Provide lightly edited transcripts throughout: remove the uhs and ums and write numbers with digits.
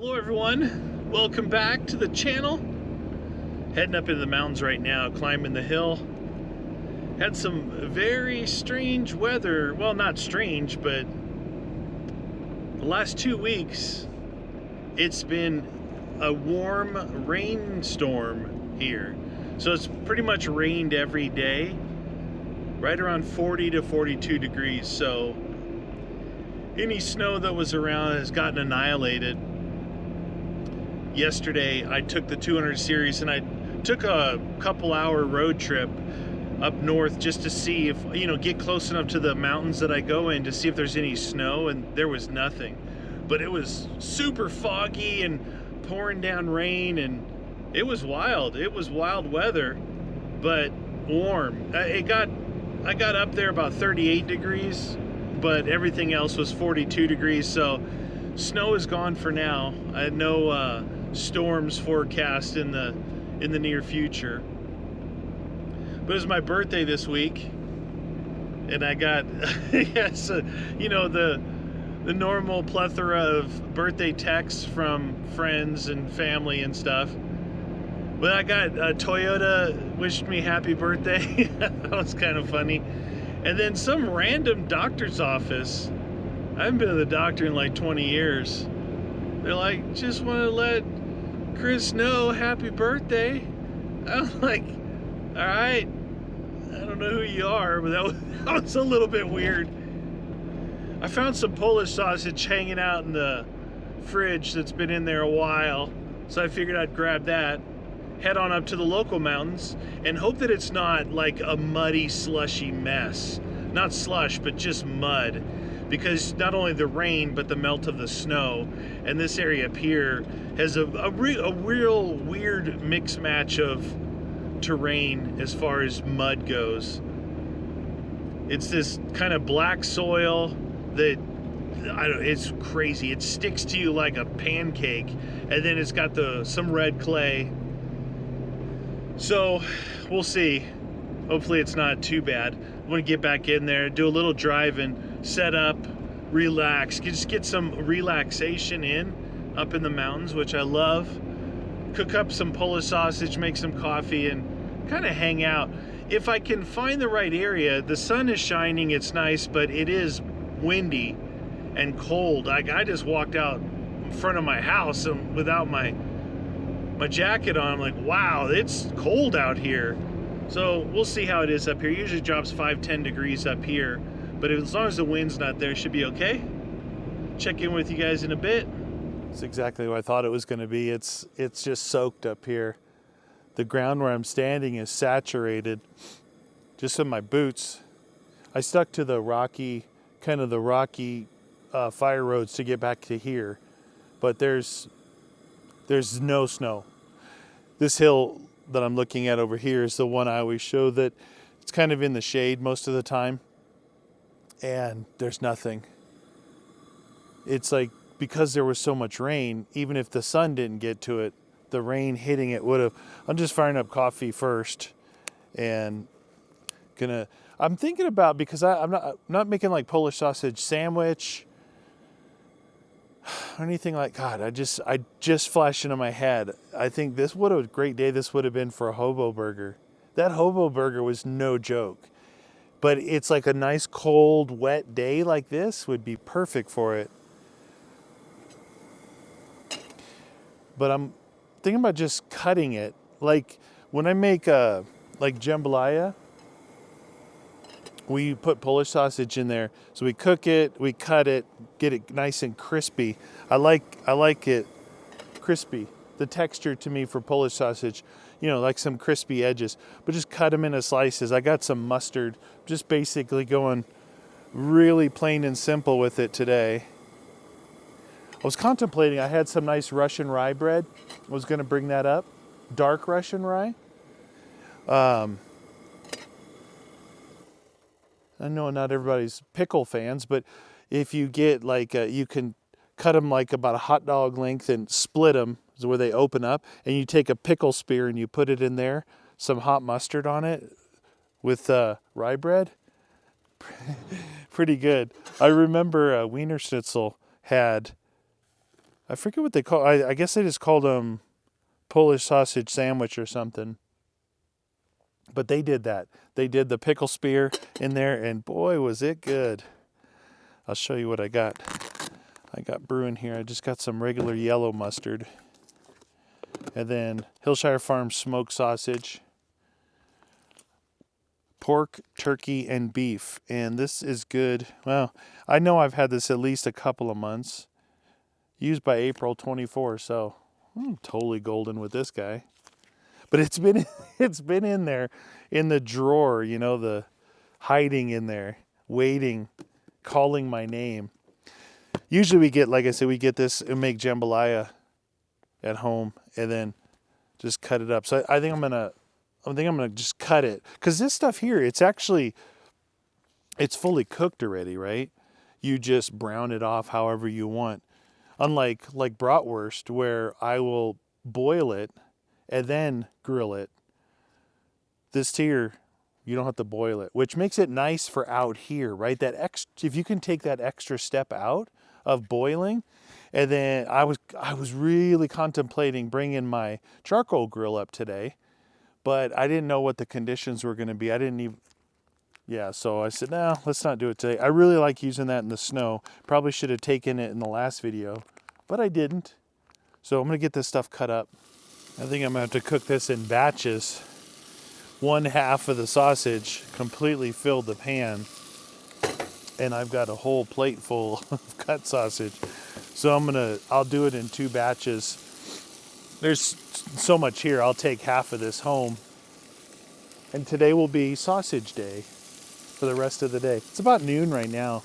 Hello everyone, welcome back to the channel. Heading up into the mountains right now, climbing the hill. Had some very strange weather, well not strange, but the last 2 weeks it's been a warm rainstorm here. So it's pretty much rained every day, right around 40 to 42 degrees. So any snow that was around has gotten annihilated. Yesterday I took the 200 series and I took a couple-hour road trip up north just to see if, get close enough to the mountains that I go in to see if there's any snow, and there was nothing. But it was super foggy and pouring down rain, and it was wild. It was wild weather, but warm. I got up there about 38 degrees, but everything else was 42 degrees, so snow is gone for now. I had no storms forecast in the near future. But it was my birthday this week, and I got yes, the normal plethora of birthday texts from friends and family and stuff. But I got Toyota wished me happy birthday. That was kind of funny. And then some random doctor's office. I haven't been to the doctor in like 20 years. They're like, just want to let Chris know happy birthday. I'm like, all right. I don't know who you are, but that was a little bit weird. I found some Polish sausage hanging out in the fridge that's been in there a while, so I figured I'd grab that, head on up to the local mountains, and hope that it's not like a muddy, slushy mess. Not slush, but just mud. Because not only the rain, but the melt of the snow. And this area up here has a real weird mix match of terrain as far as mud goes. It's this kind of black soil that, it's crazy. It sticks to you like a pancake. And then it's got some red clay. So we'll see. Hopefully it's not too bad. I'm gonna get back in there, do a little driving, set up, relax, just get some relaxation in up in the mountains, which I love. Cook up some Polish sausage, make some coffee, and kind of hang out. If I can find the right area, the sun is shining, it's nice, but it is windy and cold. I just walked out in front of my house and without my jacket on. I'm like, wow, it's cold out here. So we'll see how it is up here. It usually drops 5-10 degrees up here, but as long as the wind's not there, it should be okay. Check in with you guys in a bit. It's exactly what I thought it was going to be. It's just soaked up here. The ground where I'm standing is saturated. Just in my boots. I stuck to the rocky fire roads to get back to here, but there's no snow. This hill that I'm looking at over here is the one I always show that it's kind of in the shade most of the time, and there's nothing. It's like, because there was so much rain, even if the sun didn't get to it, the rain hitting it would have. I'm just firing up coffee first, and I'm thinking about, because I'm not making like Polish sausage sandwich or anything like, God, I just flashed into my head. I think what a great day this would have been for a hobo burger. That hobo burger was no joke. But it's like a nice cold, wet day like this would be perfect for it. But I'm thinking about just cutting it. Like when I make like jambalaya, we put Polish sausage in there. So we cook it, we cut it, get it nice and crispy. I like it crispy. The texture to me for Polish sausage, like some crispy edges. But just cut them into slices. I got some mustard. Just basically going really plain and simple with it today. I was contemplating, I had some nice Russian rye bread. I was going to bring that up. Dark Russian rye. I know not everybody's pickle fans, but if you get you can cut them like about a hot dog length and split them where they open up, and you take a pickle spear and you put it in there, some hot mustard on it with rye bread. Pretty good. I remember Wiener Schnitzel had I forget what they call. I guess they just called them Polish sausage sandwich or something. But they did that. They did the pickle spear in there, and boy, was it good. I'll show you what I got. I got brewing here. I just got some regular yellow mustard. And then Hillshire Farms smoked sausage, pork, turkey, and beef. And this is good. Well, I know I've had this at least a couple of months. Used by April 24, so I'm totally golden with this guy. But it's been in there in the drawer, you know, the hiding in there, waiting, calling my name. Usually we get, like I said, we get this and make jambalaya at home and then just cut it up. So I think I'm gonna just cut it, because this stuff here, it's fully cooked already, right? You just brown it off however you want. Unlike like bratwurst, where I will boil it and then grill it. This here, you don't have to boil it, which makes it nice for out here, right? If you can take that extra step out of boiling. And then I was really contemplating bringing my charcoal grill up today, but I didn't know what the conditions were going to be. So I said, no, let's not do it today. I really like using that in the snow. Probably should have taken it in the last video, but I didn't. So I'm going to get this stuff cut up. I think I'm going to have to cook this in batches. One half of the sausage completely filled the pan, and I've got a whole plate full of cut sausage. So I'll do it in 2 batches. There's so much here, I'll take half of this home. And today will be sausage day for the rest of the day. It's about noon right now.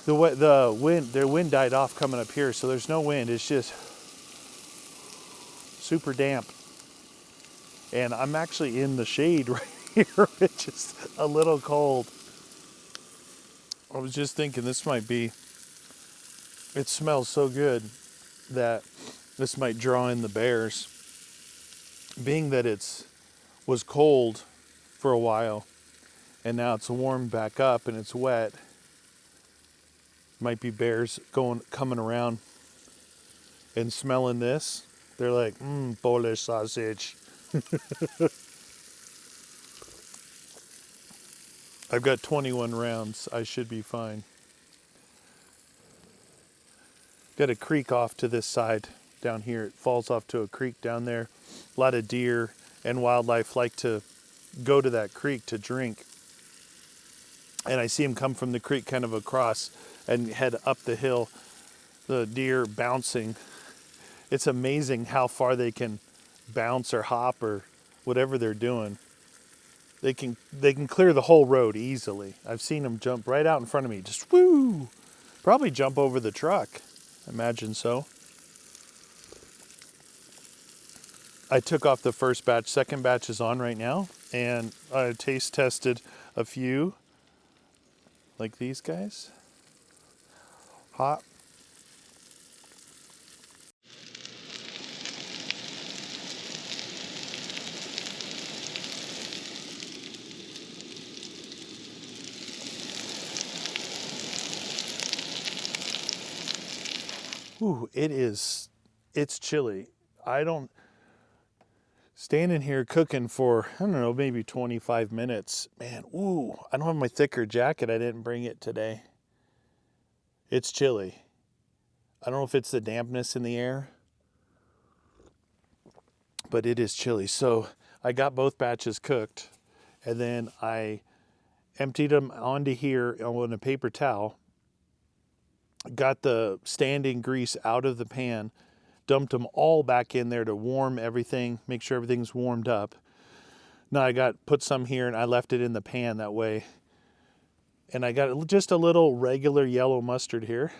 The wind, their wind died off coming up here, so there's no wind. It's just super damp. And I'm actually in the shade right here, which is a little cold. I was just thinking it smells so good that this might draw in the bears. Being that was cold for a while and now it's warmed back up and it's wet, might be bears coming around and smelling this. They're like, Polish sausage. I've got 21 rounds. I should be fine. Got a creek off to this side down here. It falls off to a creek down there. A lot of deer and wildlife like to go to that creek to drink. And I see them come from the creek kind of across and head up the hill. The deer bouncing. It's amazing how far they can bounce or hop or whatever they're doing. They can clear the whole road easily. I've seen them jump right out in front of me. Just woo! Probably jump over the truck. Imagine so. I took off the first batch. Second batch is on right now. And I taste tested a few. Like these guys. Hot. Ooh, it's chilly. Standing here cooking for, I don't know, maybe 25 minutes. Man, ooh, I don't have my thicker jacket. I didn't bring it today. It's chilly. I don't know if it's the dampness in the air, but it is chilly. So I got both batches cooked, and then I emptied them onto here on a paper towel. Got the standing grease out of the pan, dumped them all back in there to warm everything, make sure everything's warmed up. Now I put some here and I left it in the pan that way. And I got just a little regular yellow mustard here.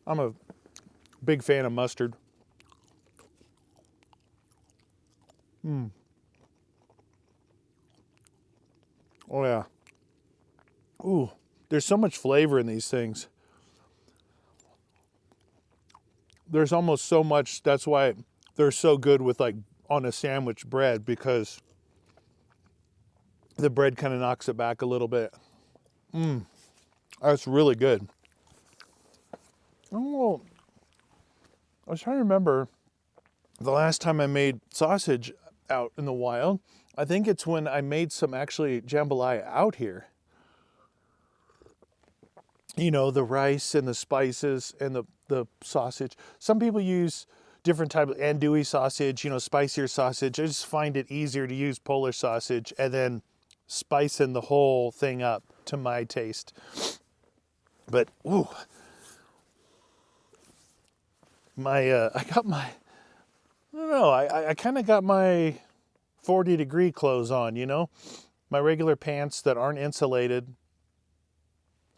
I'm a big fan of mustard. Oh yeah. Ooh, there's so much flavor in these things. There's almost so much, that's why they're so good with like on a sandwich bread, because the bread kind of knocks it back a little bit. That's really good. Oh, I was trying to remember the last time I made sausage out in the wild. I think it's when I made some actually jambalaya out here. You know, the rice and the spices and the sausage. Some people use different type of andouille sausage, spicier sausage. I just find it easier to use Polish sausage and then spicing the whole thing up to my taste. But ooh, I got my, I don't know, I kind of got my 40-degree clothes on, my regular pants that aren't insulated.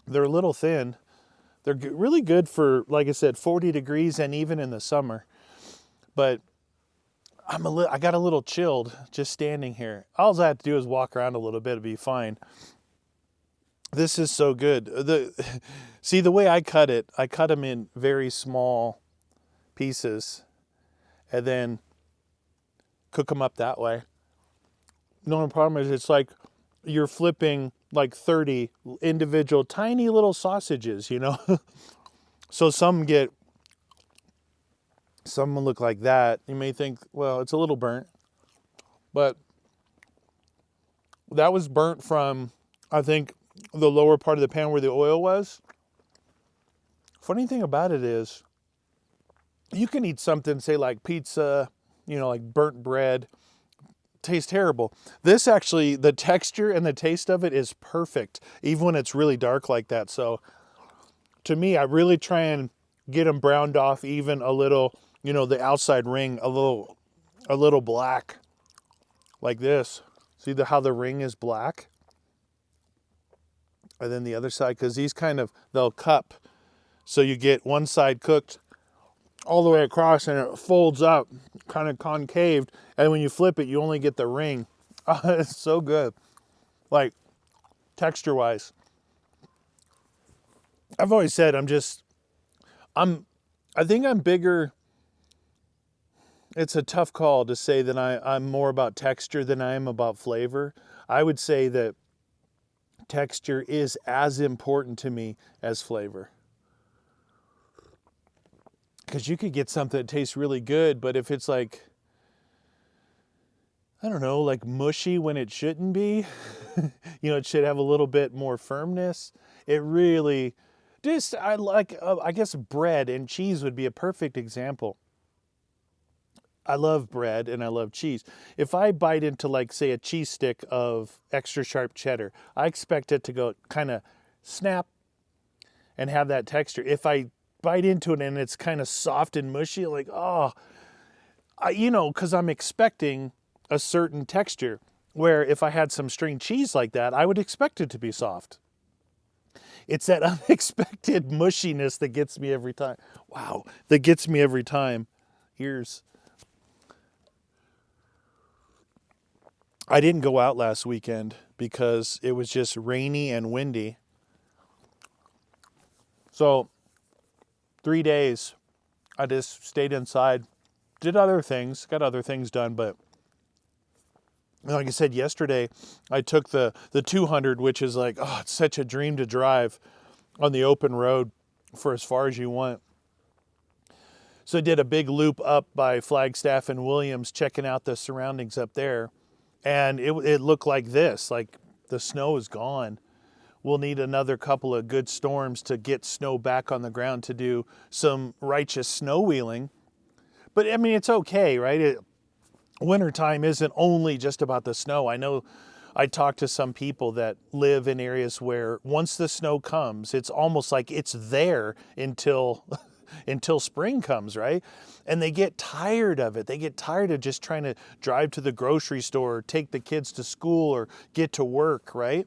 They're a little thin. They're really good for, like I said, 40 degrees and even in the summer. But I got a little chilled just standing here. All I have to do is walk around a little bit, it'll be fine. This is so good. See, the way I cut them in very small pieces and then cook them up that way. The only problem is it's like you're flipping like 30 individual tiny little sausages, So some will look like that. You may think, well, it's a little burnt. But that was burnt from, I think, the lower part of the pan where the oil was. Funny thing about it is, you can eat something, say like pizza, like burnt bread. Tastes terrible. This actually, the texture and the taste of it is perfect, even when it's really dark like that. So to me, I really try and get them browned off even a little, the outside ring a little black like this. See how the ring is black? And then the other side, because these they'll cup. So you get one side cooked all the way across and it folds up, kind of concaved. And when you flip it, you only get the ring. Oh, it's so good. Like, texture-wise. I've always said I think I'm bigger. It's a tough call to say that I'm more about texture than I am about flavor. I would say that texture is as important to me as flavor. Because you could get something that tastes really good, but if it's like, I don't know, like mushy when it shouldn't be, it should have a little bit more firmness. It really, I guess bread and cheese would be a perfect example. I love bread and I love cheese. If I bite into, like, say, a cheese stick of extra sharp cheddar, I expect it to go kind of snap and have that texture. If I bite into it and it's kind of soft and mushy, like, because I'm expecting a certain texture, where if I had some string cheese like that, I would expect it to be soft. It's that unexpected mushiness that gets me every time. Wow, that gets me every time. Ears. I didn't go out last weekend because it was just rainy and windy. So 3 days, I just stayed inside, did other things, got other things done. But like I said yesterday, I took the 200, which is like, it's such a dream to drive on the open road for as far as you want. So I did a big loop up by Flagstaff and Williams, checking out the surroundings up there. And it looked like this, like the snow is gone. We'll need another couple of good storms to get snow back on the ground to do some righteous snow wheeling. But I mean, it's okay, right? Wintertime isn't only just about the snow. I know I talked to some people that live in areas where once the snow comes, it's almost like it's there until spring comes, right? And they get tired of it. They get tired of just trying to drive to the grocery store, or take the kids to school, or get to work, right?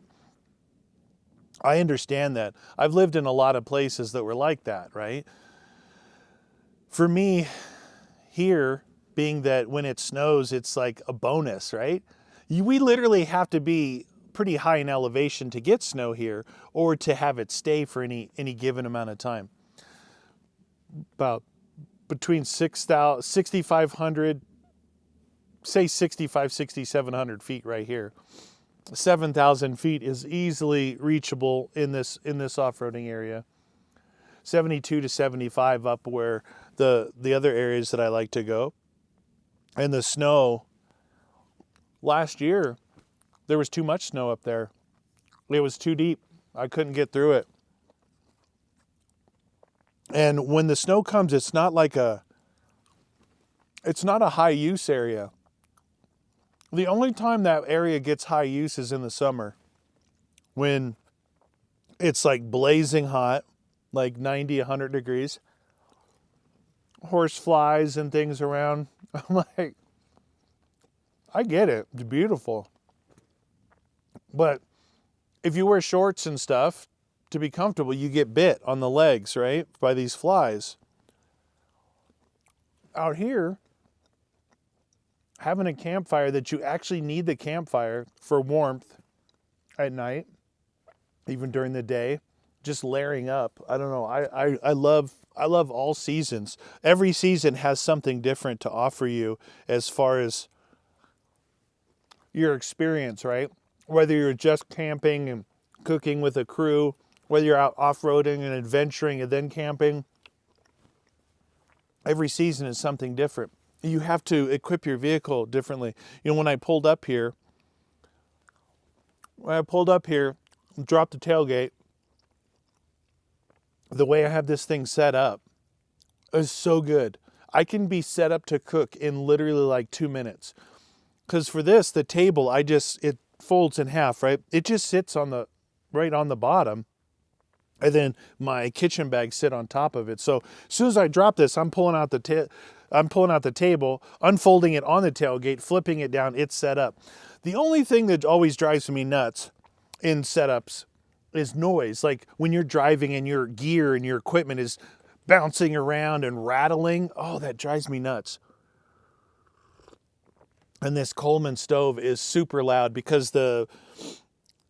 I understand that. I've lived in a lot of places that were like that, right? For me, here, being that when it snows, it's like a bonus, right? We literally have to be pretty high in elevation to get snow here, or to have it stay for any given amount of time. About between 6,500, say 6,700 feet right here. 7,000 feet is easily reachable in this off-roading area. 72 to 75 up where the other areas that I like to go. And the snow, last year, there was too much snow up there. It was too deep. I couldn't get through it. And when the snow comes, it's not a high use area. The only time that area gets high use is in the summer, when it's like blazing hot, like 90, 100 degrees. Horse flies and things around. I'm like, I get it. It's beautiful. But if you wear shorts and stuff to be comfortable, you get bit on the legs, right? By these flies. Out here, having a campfire that you actually need the campfire for warmth at night, even during the day, just layering up. I don't know. I love all seasons. Every season has something different to offer you as far as your experience, right? Whether you're just camping and cooking with a crew, whether you're out off-roading and adventuring and then camping, every season is something different. You have to equip your vehicle differently. You know, when I pulled up here, dropped the tailgate, the way I have this thing set up is so good. I can be set up to cook in literally like 2 minutes. Because for this, the table, it folds in half, right? It just sits right on the bottom. And then my kitchen bags sit on top of it. So as soon as I drop this, I'm pulling out the table, unfolding it on the tailgate, flipping it down, it's set up. The only thing that always drives me nuts in setups is noise. Like when you're driving and your gear and your equipment is bouncing around and rattling, oh, that drives me nuts. And this Coleman stove is super loud because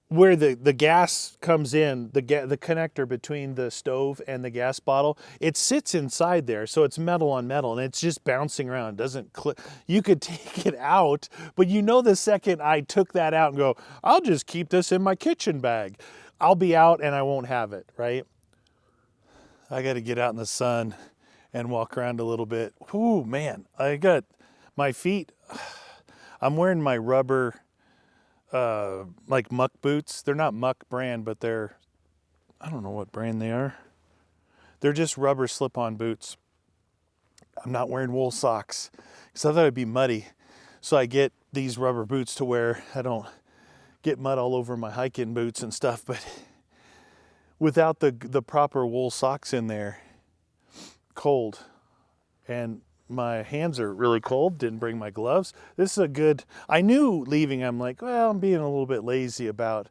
where the gas comes in, the connector between the stove and the gas bottle, it sits inside there, so it's metal on metal, and it's just bouncing around. It doesn't click. You could take it out, but you know the second I took that out and go, I'll just keep this in my kitchen bag, I'll be out and I won't have it, right? I got to get out in the sun and walk around a little bit. Ooh, man, I got my feet. I'm wearing my rubber like Muck boots. They're not Muck brand, but I don't know what brand they are. They're just rubber slip-on boots. I'm not wearing wool socks because I thought it'd be muddy. So I get these rubber boots to wear. I don't get mud all over my hiking boots and stuff, but without the proper wool socks in there, cold. And my hands are really cold. Didn't bring my gloves. This is I knew leaving, I'm like, well, I'm being a little bit lazy about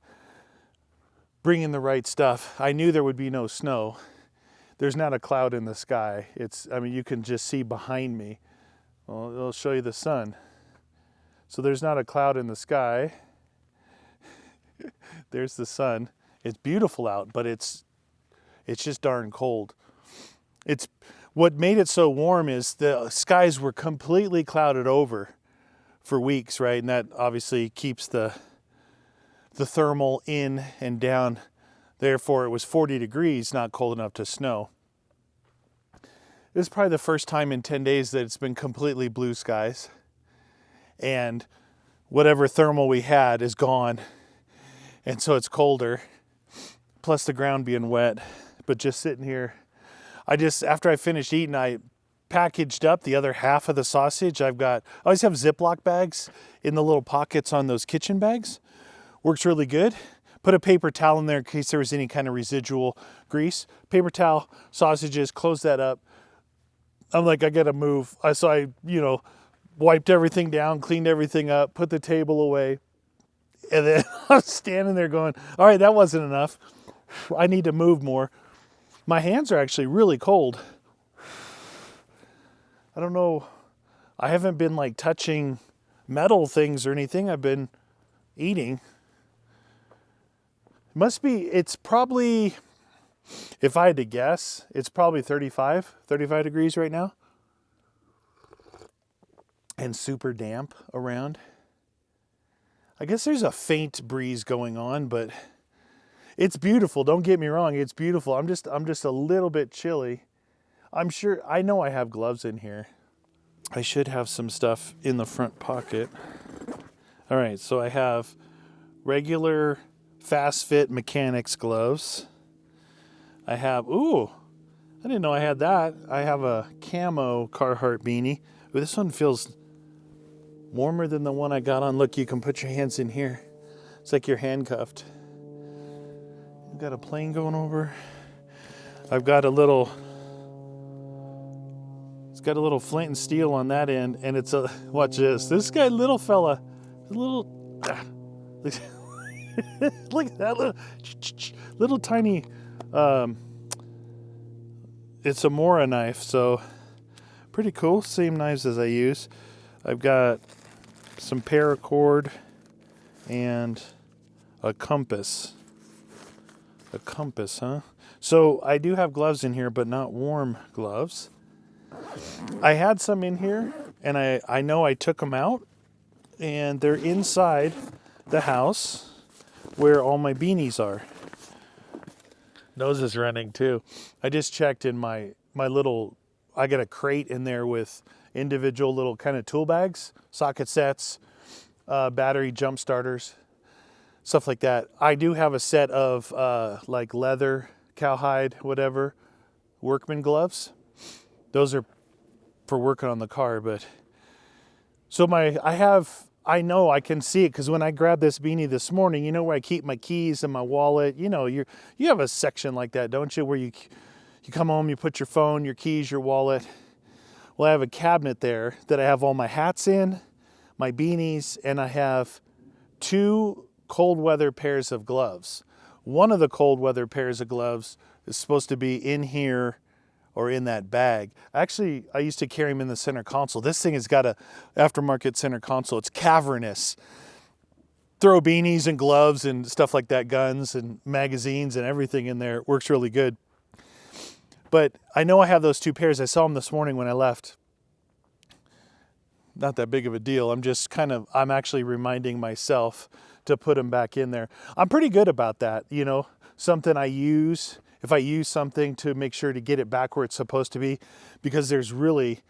bringing the right stuff. I knew there would be no snow. There's not a cloud in the sky. You can just see behind me. Well, it'll show you the sun. So there's not a cloud in the sky. There's the sun. It's beautiful out, but it's just darn cold. What made it so warm is the skies were completely clouded over for weeks, right? And that obviously keeps the thermal in and down. Therefore, it was 40 degrees, not cold enough to snow. This is probably the first time in 10 days that it's been completely blue skies. And whatever thermal we had is gone. And so it's colder. Plus the ground being wet. But just sitting here, after I finished eating, I packaged up the other half of the sausage. I always have Ziploc bags in the little pockets on those kitchen bags. Works really good. Put a paper towel in there in case there was any kind of residual grease. Paper towel, sausages, close that up. I'm like, I gotta move. So I wiped everything down, cleaned everything up, put the table away. And then I'm standing there going, all right, that wasn't enough. I need to move more. My hands are actually really cold. I don't know. I haven't been like touching metal things or anything. I've been eating. It's probably, if I had to guess, it's probably 35 degrees right now. And super damp around. I guess there's a faint breeze going on, but It's beautiful. Don't get me wrong. It's beautiful. I'm just a little bit chilly. I'm sure, I know I have gloves in here. I should have some stuff in the front pocket. All right, so I have regular fast fit mechanics gloves. I have, ooh, I didn't know I had that. I have a camo Carhartt beanie. Ooh, this one feels warmer than the one I got on. Look, you can put your hands in here. It's like you're handcuffed. I've got a plane going over. I've got a little, it's got a little flint and steel on that end, and it's a, watch this. This guy, little fella, look at that little tiny, it's a Mora knife, so pretty cool. Same knives as I use. I've got some paracord and a compass. A compass, huh? So I do have gloves in here, but not warm gloves. I had some in here, and I know I took them out, and they're inside the house where all my beanies are. Nose is running too. I just checked in my little, I got a crate in there with individual little kind of tool bags, socket sets, battery jump starters, stuff like that. I do have a set of like leather, cowhide, whatever, workman gloves. Those are for working on the car, but so I know I can see it because when I grabbed this beanie this morning, you know where I keep my keys and my wallet. You know, you have a section like that, don't you? Where you come home, you put your phone, your keys, your wallet. Well, I have a cabinet there that I have all my hats in, my beanies, and I have 2 cold weather pairs of gloves. One of the cold weather pairs of gloves is supposed to be in here or in that bag. Actually, I used to carry them in the center console. This thing has got a aftermarket center console. It's cavernous. Throw beanies and gloves and stuff like that, guns and magazines and everything in there. It works really good. But I know I have those 2 pairs. I saw them this morning when I left. Not that big of a deal. I'm actually reminding myself to put them back in there. I'm pretty good about that, you know, something I use. If I use something, to make sure to get it back where it's supposed to be, because there's really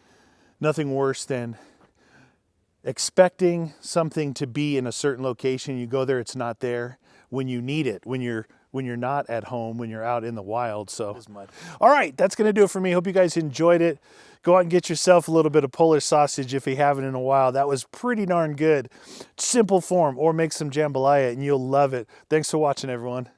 nothing worse than expecting something to be in a certain location. You go there, it's not there when you need it, when you're not at home, when you're out in the wild. So, all right, that's going to do it for me. Hope you guys enjoyed it. Go out and get yourself a little bit of Polish sausage if you haven't in a while. That was pretty darn good. Simple form, or make some jambalaya and you'll love it. Thanks for watching, everyone.